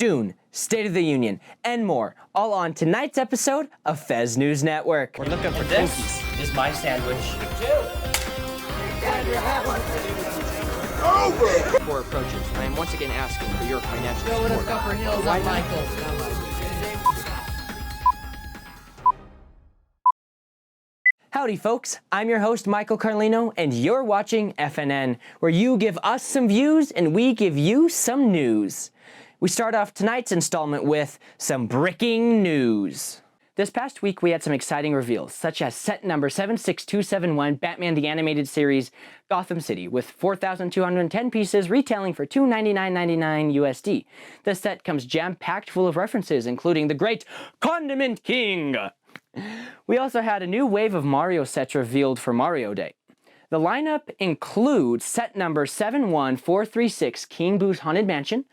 Dune, State of the Union, and more, all on tonight's episode of Fez News Network. We're looking for this. Is my sandwich. Over! Before approaches, I am once again asking for your financial support. Go to Upper Hills, I'm Michael. Howdy folks, I'm your host Michael Carlino and you're watching FNN, where you give us some views and we give you some news. We start off tonight's installment with some breaking news. This past week we had some exciting reveals, such as set number 76271, Batman the Animated Series, Gotham City, with 4,210 pieces retailing for $299.99 USD. The set comes jam-packed full of references, including the great Condiment King. We also had a new wave of Mario sets revealed for Mario Day. The lineup includes set number 71436, King Boo's Haunted Mansion,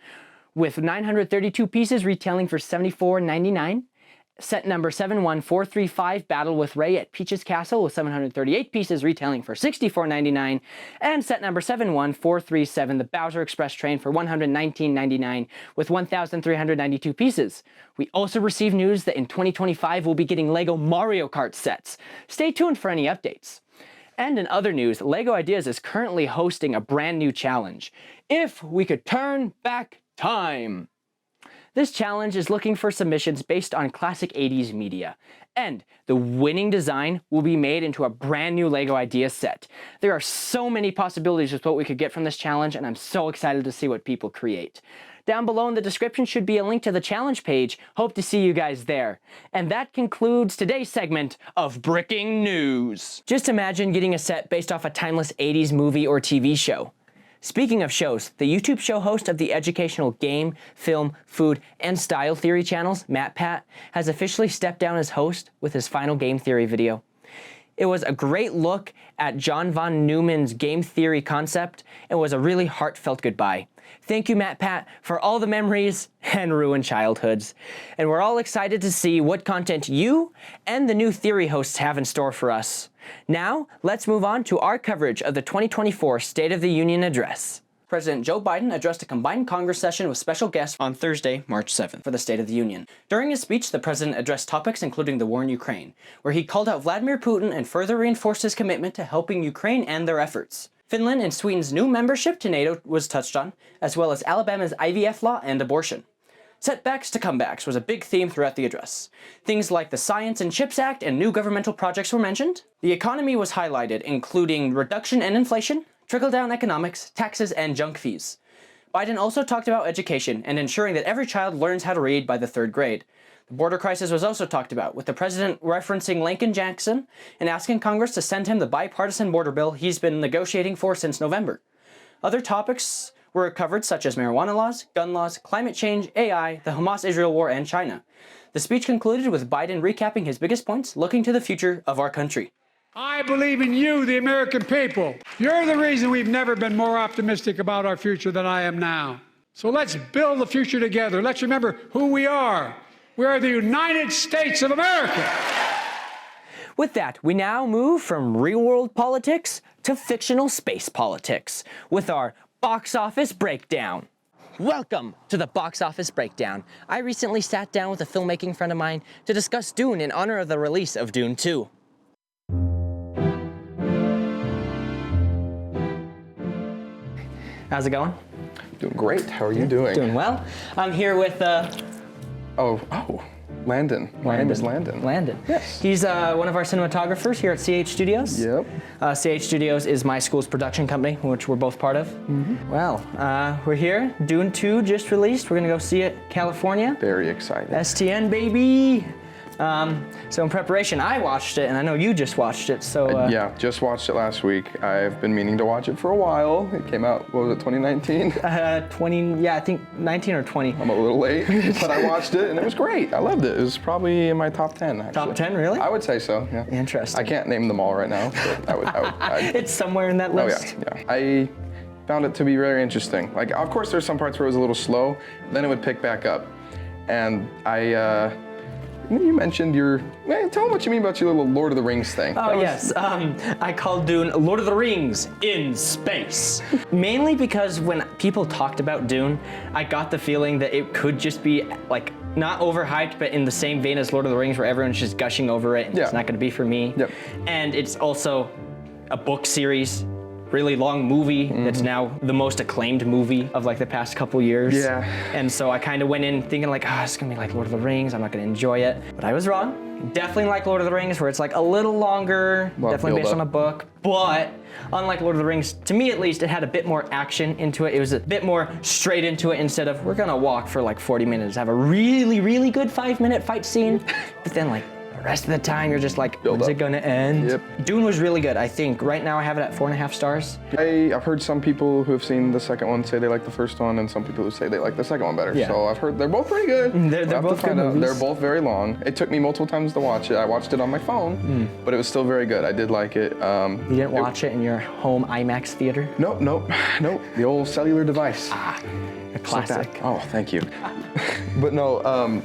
with 932 pieces retailing for $74.99. Set number 71435, Battle with Ray at Peach's Castle, with 738 pieces retailing for $64.99. And set number 71437, the Bowser Express Train, for $119.99 with 1,392 pieces. We also received news that in 2025 we'll be getting LEGO Mario Kart sets. Stay tuned for any updates. And in other news, LEGO Ideas is currently hosting a brand new challenge. If we could turn back time. This challenge is looking for submissions based on classic 80s media, and the winning design will be made into a brand new LEGO Ideas set. There are so many possibilities with what we could get from this challenge, and I'm so excited to see what people create. Down below in the description should be a link to the challenge page. Hope to see you guys there. And that concludes today's segment of Breaking News. Just imagine getting a set based off a timeless 80s movie or TV show. Speaking of shows, the YouTube show host of the educational game, film, food, and style theory channels, MatPat, has officially stepped down as host with his final game theory video. It was a great look at John von Neumann's game theory concept and was a really heartfelt goodbye. Thank you, MatPat, for all the memories and ruined childhoods. And we're all excited to see what content you and the new theory hosts have in store for us. Now, let's move on to our coverage of the 2024 State of the Union Address. President Joe Biden addressed a combined Congress session with special guests on Thursday, March 7th, for the State of the Union. During his speech, the president addressed topics including the war in Ukraine, where he called out Vladimir Putin and further reinforced his commitment to helping Ukraine and their efforts. Finland and Sweden's new membership to NATO was touched on, as well as Alabama's IVF law and abortion. Setbacks to comebacks was a big theme throughout the address. Things like the Science and Chips Act and new governmental projects were mentioned. The economy was highlighted, including reduction in inflation, trickle-down economics, taxes, and junk fees. Biden also talked about education and ensuring that every child learns how to read by the 3rd grade. The border crisis was also talked about, with the president referencing Lincoln Jackson and asking Congress to send him the bipartisan border bill he's been negotiating for since November. Other topics were covered, such as marijuana laws, gun laws, climate change, AI, the Hamas-Israel war, and China. The speech concluded with Biden recapping his biggest points, looking to the future of our country. I believe in you, the American people. You're the reason we've never been more optimistic about our future than I am now. So let's build the future together. Let's remember who we are. We are the United States of America. With that, we now move from real-world politics to fictional space politics with our box office breakdown. Welcome to the box office breakdown. I recently sat down with a filmmaking friend of mine to discuss Dune in honor of the release of Dune 2. How's it going? Doing great. How are you doing? Doing well. I'm here with Landon. My name is Landon. Landon. Yes. He's one of our cinematographers here at CH Studios. Yep. CH Studios is my school's production company, which we're both part of. Mm-hmm. Well, we're here. Dune 2 just released. We're gonna go see it, California. Very excited. STN, baby. So in preparation, I watched it, and I know you just watched it, so... yeah, just watched it last week. I've been meaning to watch it for a while. It came out, what was it, 2019? 20, yeah, I think 19 or 20. I'm a little late, but I watched it, and it was great. I loved it. It was probably in my top 10, actually. Top 10, really? I would say so, yeah. Interesting. I can't name them all right now, but It's somewhere in that list? Oh, yeah. I found it to be very interesting. Like, of course, there's some parts where it was a little slow, then it would pick back up. And you mentioned tell them what you mean about your little Lord of the Rings thing. Oh, yes. I called Dune Lord of the Rings in space. Mainly because when people talked about Dune, I got the feeling that it could just be like not overhyped, but in the same vein as Lord of the Rings, where everyone's just gushing over it. And It's not going to be for me. Yep. And it's also a book series. Really long movie that's now the most acclaimed movie of like the past couple years. Yeah. And so I kind of went in thinking like, it's gonna be like Lord of the Rings, I'm not gonna enjoy it. But I was wrong. Definitely like Lord of the Rings, where it's like a little longer, definitely based on a book. But unlike Lord of the Rings, to me at least, it had a bit more action into it. It was a bit more straight into it instead of we're gonna walk for like 40 minutes, have a really, really good 5-minute fight scene, but then like, the rest of the time, you're just like, when's it gonna end? Yep. Dune was really good, I think. Right now, I have it at 4.5 stars. I've heard some people who have seen the second one say they like the first one, and some people who say they like the second one better. Yeah. So I've heard they're both pretty good. They're We'll have both to find good out. movies. They're both very long. It took me multiple times to watch it. I watched it on my phone, but it was still very good. I did like it. You didn't watch it in your home IMAX theater? Nope. The old cellular device. A Just like classic. that. Oh, thank you. But no,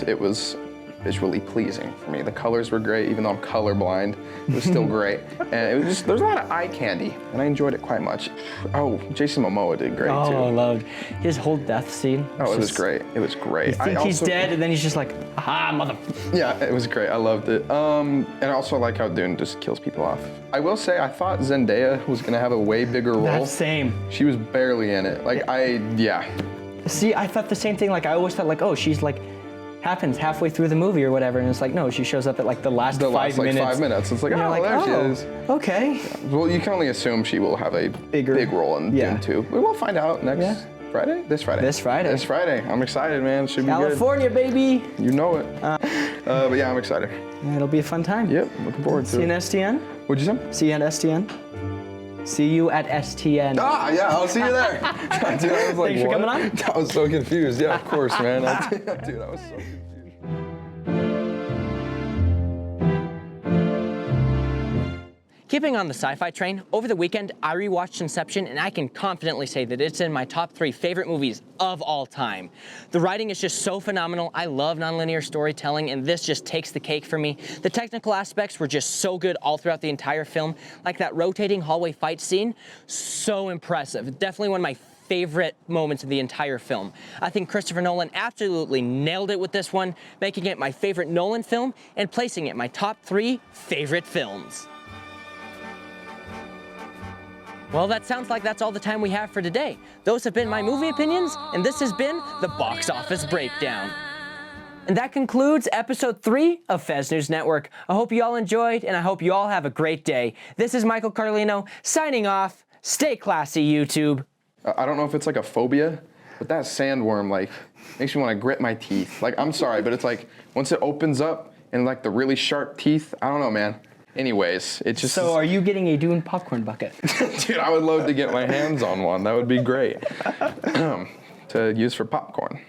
it was visually pleasing for me. The colors were great, even though I'm colorblind. It was still great. And it was just, there's a lot of eye candy, and I enjoyed it quite much. Oh, Jason Momoa did great too. Oh, I loved his whole death scene. Oh, it was great. It was great. You think he's dead, and then he's just like, mother. Yeah, it was great. I loved it. And I also like how Dune just kills people off. I will say, I thought Zendaya was gonna have a way bigger role. That's same. She was barely in it. See, I thought the same thing. Like, I always thought like, she's like, happens halfway through the movie or whatever, and it's like, no, she shows up at like the last 5 minutes. 5 minutes. It's like, And you're like, there she is. Okay. Well, you can only assume she will have a big role in Dune 2. We will find out next Friday? This Friday. This Friday. I'm excited, man. Should be California, baby. good. You know it. But yeah, I'm excited. It'll be a fun time. Yep, looking forward to See you it. in STN? What'd you say? See you at STN? See you at STN. Yeah, I'll see you there. Dude, I was like, Thanks for what? coming on. I was so confused. Yeah, of course, man. Dude, I was so confused. Keeping on the sci-fi train, over the weekend, I rewatched Inception, and I can confidently say that it's in my top 3 favorite movies of all time. The writing is just so phenomenal. I love nonlinear storytelling, and this just takes the cake for me. The technical aspects were just so good all throughout the entire film, like that rotating hallway fight scene, so impressive. Definitely one of my favorite moments of the entire film. I think Christopher Nolan absolutely nailed it with this one, making it my favorite Nolan film and placing it in my top 3 favorite films. Well, that sounds like that's all the time we have for today. Those have been my movie opinions, and this has been the Box Office Breakdown. And that concludes episode 3 of Fez News Network. I hope you all enjoyed, and I hope you all have a great day. This is Michael Carlino signing off. Stay classy, YouTube. I don't know if it's like a phobia, but that sandworm makes me want to grit my teeth. Like, I'm sorry, but it's like once it opens up and like the really sharp teeth, I don't know, man. Anyways, it's just... So are you getting a Dune popcorn bucket? Dude, I would love to get my hands on one. That would be great. To use for popcorn.